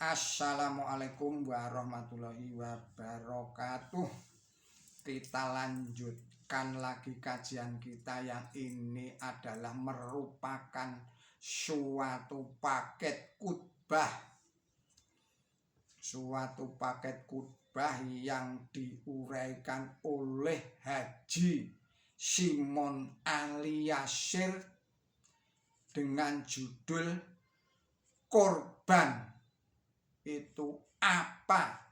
Assalamualaikum warahmatullahi wabarakatuh. Kita lanjutkan lagi kajian kita yang ini adalah merupakan suatu paket khutbah. Suatu paket khutbah yang diuraikan oleh Haji Simon Aliasir dengan judul Korban itu apa?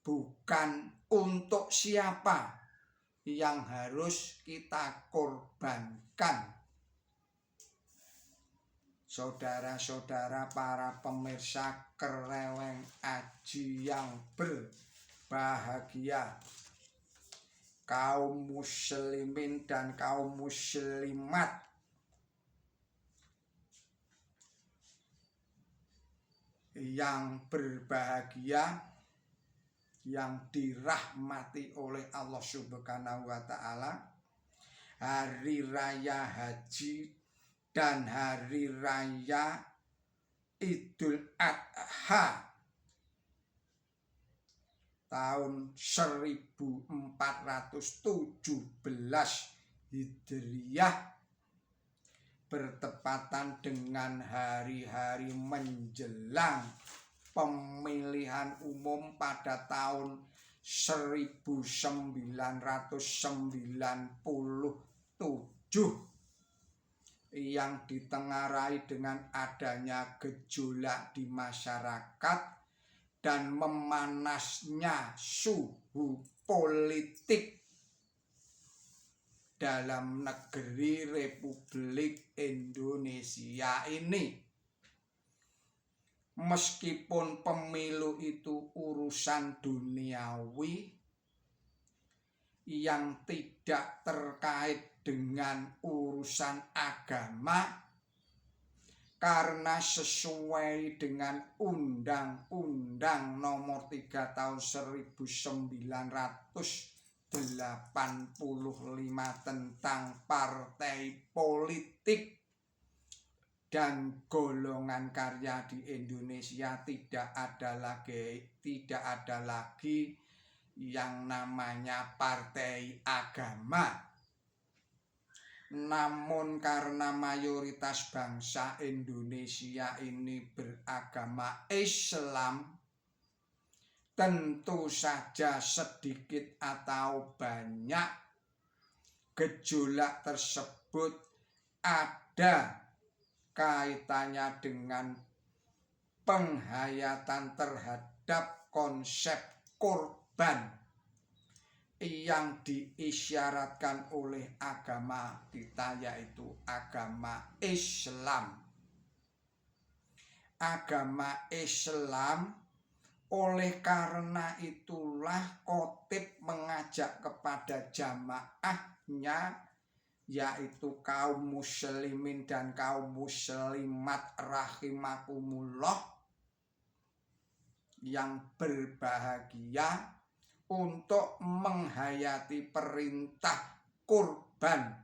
Bukan untuk siapa yang harus kita korbankan. Saudara-saudara para pemirsa Kereweng Aji yang berbahagia, kaum muslimin dan kaum muslimat yang berbahagia, yang dirahmati oleh Allah Subhanahu wa Ta'ala. Hari Raya Haji dan Hari Raya Idul Adha tahun 1417 Hijriah bertepatan dengan hari-hari menjelang pemilihan umum pada tahun 1997 yang ditengarai dengan adanya gejolak di masyarakat dan memanasnya suhu politik dalam negeri Republik Indonesia ini. Meskipun pemilu itu urusan duniawi yang tidak terkait dengan urusan agama, karena sesuai dengan Undang-Undang Nomor 3 Tahun 1985 tentang partai politik dan golongan karya di Indonesia, tidak ada lagi yang namanya partai agama. Namun karena mayoritas bangsa Indonesia ini beragama Islam, tentu saja sedikit atau banyak gejolak tersebut ada kaitannya dengan penghayatan terhadap konsep korban yang diisyaratkan oleh agama kita, yaitu agama Islam. Agama Islam, oleh karena itulah khotib mengajak kepada jamaahnya, yaitu kaum muslimin dan kaum muslimat rahimakumullah yang berbahagia, untuk menghayati perintah kurban,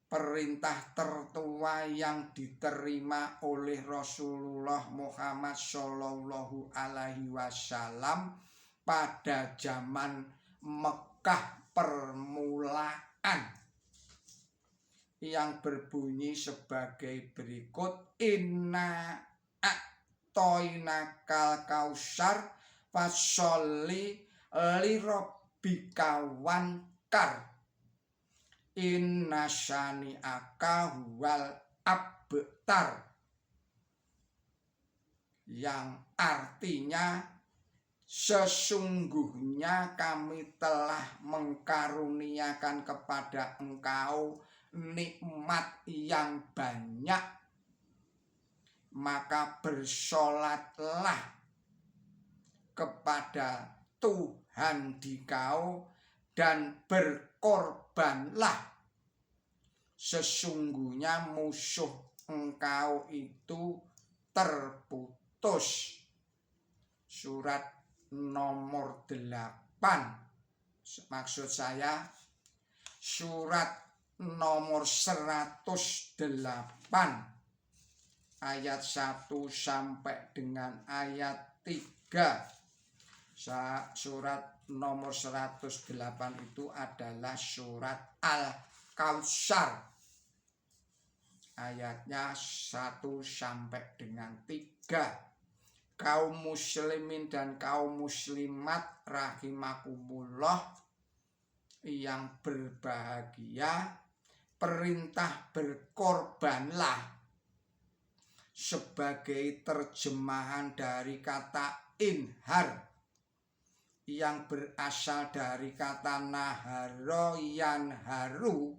perintah tertua yang diterima oleh Rasulullah Muhammad Shallallahu Alaihi Wasallam pada zaman Mekah permulaan, yang berbunyi sebagai berikut: Inna a'toinakal kausar fasholli lirabbika wanhar inna syani'aka huwal abtar, yang artinya sesungguhnya kami telah mengkaruniakan kepada engkau nikmat yang banyak, maka bersolatlah kepada Tuhan dikau dan berkorbanlah, sesungguhnya musuh engkau itu terputus. Surat nomor 8, maksud saya surat nomor 108 ayat 1 sampai dengan ayat 3. Surat nomor 108 itu adalah surat Al-Kautsar. Ayatnya 1 sampai dengan 3. Kaum muslimin dan kaum muslimat rahimakumullah yang berbahagia, perintah berkorbanlah sebagai terjemahan dari kata inhar yang berasal dari kata naharo yanharu,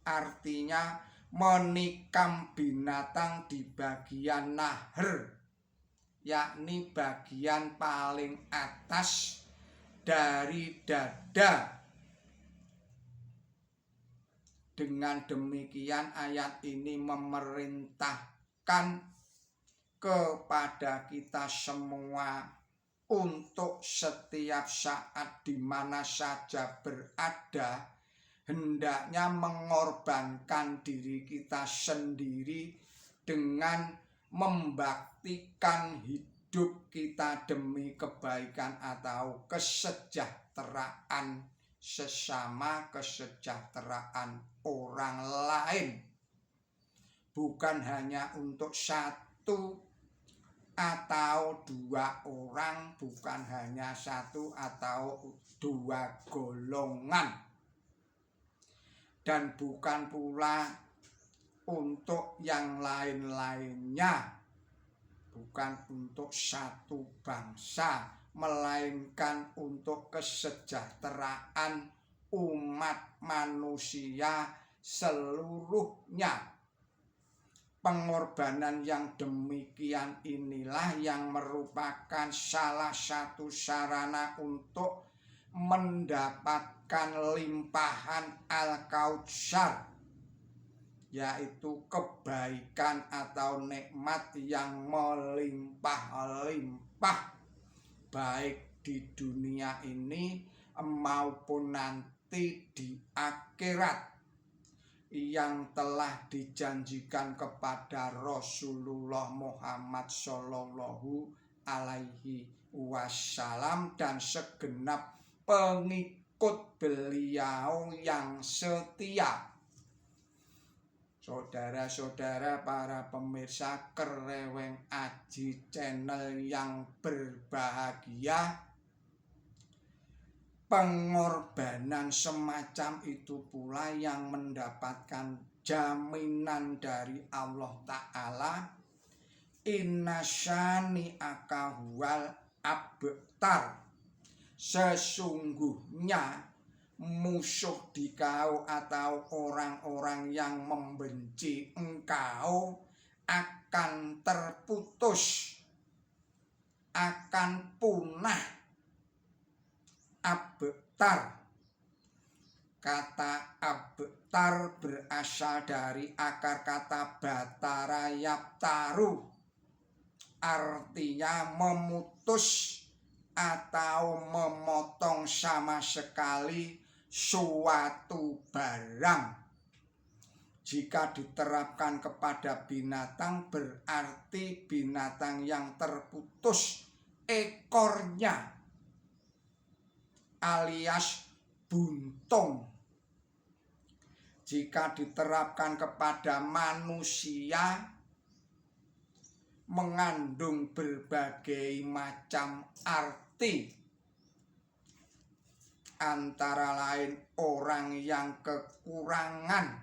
artinya menikam binatang di bagian nahr, yakni bagian paling atas dari dada. Dengan demikian ayat ini memerintahkan kepada kita semua untuk setiap saat di mana saja berada, hendaknya mengorbankan diri kita sendiri dengan membaktikan hidup kita demi kebaikan atau kesejahteraan sesama, kesejahteraan orang lain. Bukan hanya untuk satu atau dua orang, bukan hanya satu atau dua golongan, dan bukan pula untuk yang lain-lainnya, bukan untuk satu bangsa, melainkan untuk kesejahteraan umat manusia seluruhnya. Pengorbanan yang demikian inilah yang merupakan salah satu sarana untuk mendapatkan limpahan Al-Kautsar, yaitu kebaikan atau nikmat yang melimpah-limpah, baik di dunia ini maupun nanti di akhirat, yang telah dijanjikan kepada Rasulullah Muhammad Shallallahu Alaihi Wasallam dan segenap pengikut beliau yang setia. Saudara-saudara para pemirsa Kereweng Aji Channel yang berbahagia, pengorbanan semacam itu pula yang mendapatkan jaminan dari Allah Ta'ala, inna syani'aka huwal abtar, sesungguhnya musuh di kau atau orang-orang yang membenci engkau akan terputus, akan punah. Abtar, kata abtar berasal dari akar kata batara yaptaru, artinya memutus atau memotong sama sekali suatu barang. Jika diterapkan kepada binatang, berarti binatang yang terputus ekornya alias buntung. Jika diterapkan kepada manusia, mengandung berbagai macam arti, antara lain orang yang kekurangan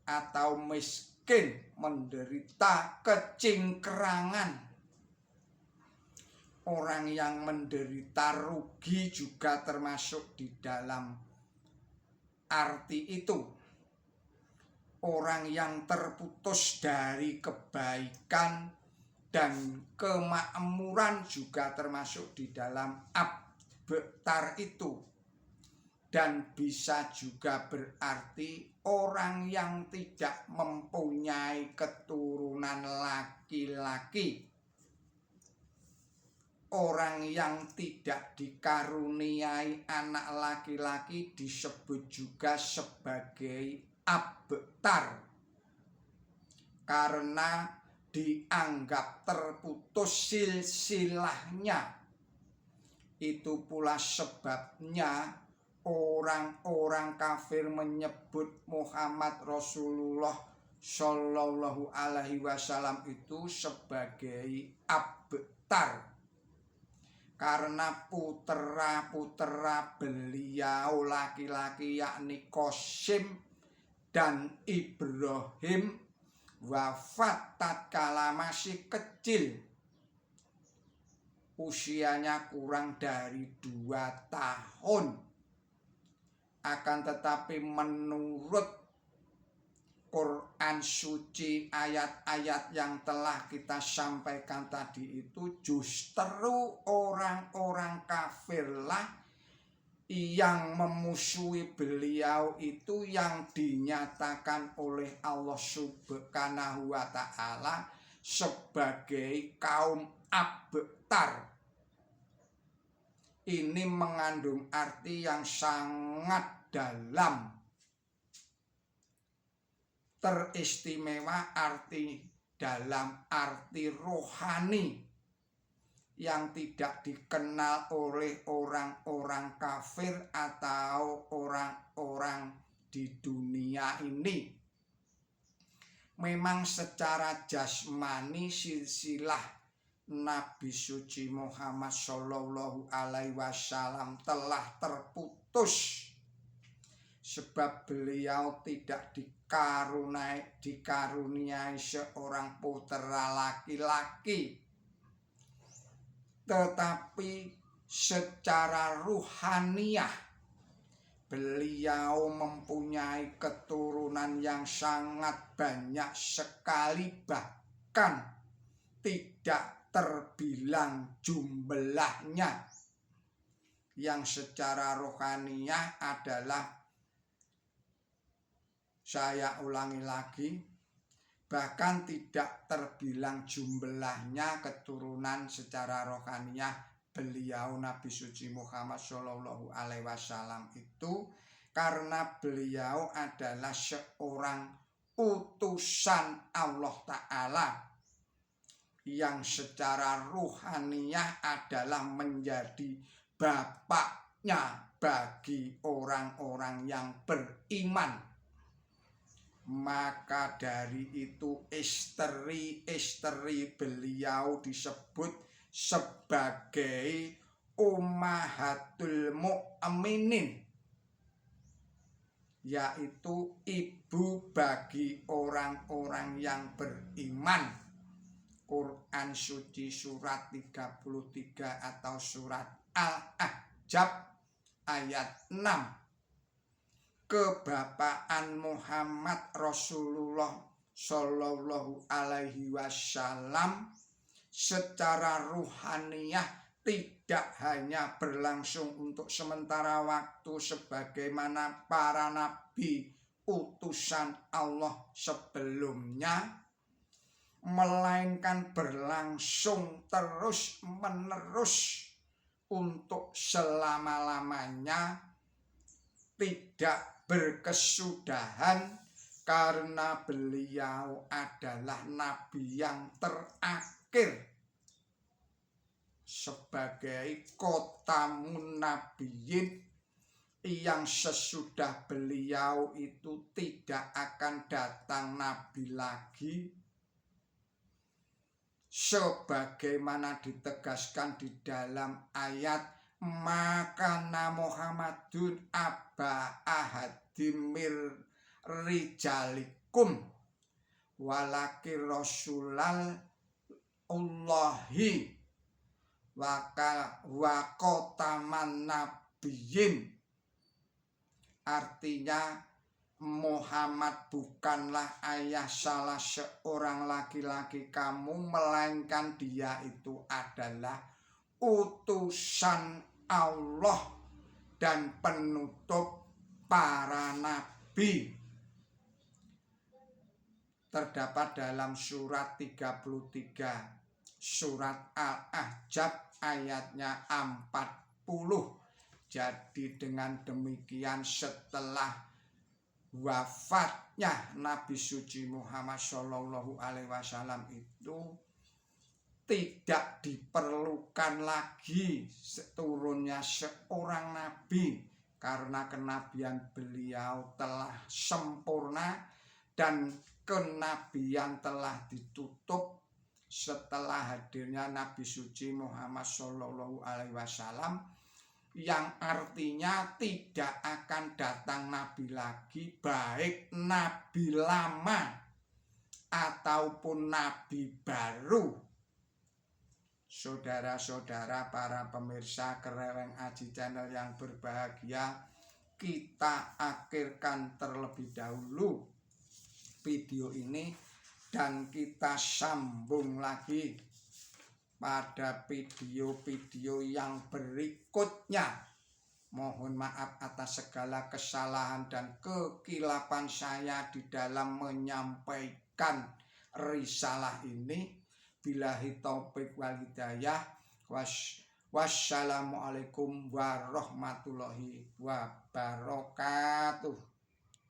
atau miskin, menderita kecingkrangan. Orang yang menderita rugi juga termasuk di dalam arti itu. Orang yang terputus dari kebaikan dan kemakmuran juga termasuk di dalam abtar itu. Dan bisa juga berarti orang yang tidak mempunyai keturunan laki-laki. Orang yang tidak dikaruniai anak laki-laki disebut juga sebagai abtar. karena dianggap terputus silsilahnya. Itu pula sebabnya orang-orang kafir menyebut Muhammad Rasulullah Shallallahu Alaihi Wasallam itu sebagai abtar, karena putera-putera beliau laki-laki yakni Qasim dan Ibrahim wafat tatkala masih kecil, usianya kurang dari 2 tahun. Akan tetapi menurut Quran suci, ayat-ayat yang telah kita sampaikan tadi itu, justru orang-orang kafirlah yang memusuhi beliau itu yang dinyatakan oleh Allah Subhanahu wa Ta'ala sebagai kaum abtar. Ini mengandung arti yang sangat dalam, teristimewa dalam arti rohani yang tidak dikenal oleh orang-orang kafir atau orang-orang di dunia ini. Memang secara jasmani silsilah Nabi suci Muhammad Shallallahu Alaihi Wasallam telah terputus, sebab beliau tidak dikaruniai seorang putera laki-laki, tetapi secara ruhaniyah beliau mempunyai keturunan yang sangat banyak sekali, bahkan tidak terbilang jumlahnya, yang secara rohaniyah adalah, saya ulangi lagi, bahkan tidak terbilang jumlahnya keturunan secara rohaniyah beliau Nabi suci Muhammad Shallallahu Alaihi Wasallam itu, karena beliau adalah seorang utusan Allah Ta'ala yang secara ruhaniyah adalah menjadi bapaknya bagi orang-orang yang beriman. Maka dari itu istri-istri beliau disebut sebagai Ummahatul Mu'minin, yaitu ibu bagi orang-orang yang beriman. Quran suci surat 33 atau surat Al-Ahzab ayat 6. Kebapaan Muhammad Rasulullah Shallallahu Alaihi Wasallam secara ruhaniyah tidak hanya berlangsung untuk sementara waktu sebagaimana para nabi utusan Allah sebelumnya, melainkan berlangsung terus-menerus untuk selama-lamanya, tidak berkesudahan, karena beliau adalah nabi yang terakhir sebagai khotamun nabiyyin, yang sesudah beliau itu tidak akan datang nabi lagi, sebagaimana ditegaskan di dalam ayat makana Muhammadun aba ahadimir rijalikum walaki rasulal Allahi wa khotaman nabiyyin. Artinya, Muhammad bukanlah ayah salah seorang laki-laki kamu, melainkan dia itu adalah utusan Allah dan penutup para nabi. Terdapat dalam surat 33 surat Al-Ahzab ayatnya 40. Jadi dengan demikian, setelah wafatnya Nabi suci Muhammad Shallallahu Alaihi Wasallam itu tidak diperlukan lagi turunnya seorang nabi karena kenabian beliau telah sempurna dan kenabian telah ditutup setelah hadirnya Nabi suci Muhammad Shallallahu Alaihi Wasallam, yang artinya tidak akan datang nabi lagi, baik nabi lama ataupun nabi baru. Saudara-saudara para pemirsa Kereweng Aji Channel yang berbahagia, kita akhirkan terlebih dahulu video ini dan kita sambung lagi pada video-video yang berikutnya. Mohon maaf atas segala kesalahan dan kekilapan saya di dalam menyampaikan risalah ini. Billahi taufik wal hidayah. Wassalamualaikum warahmatullahi wabarakatuh.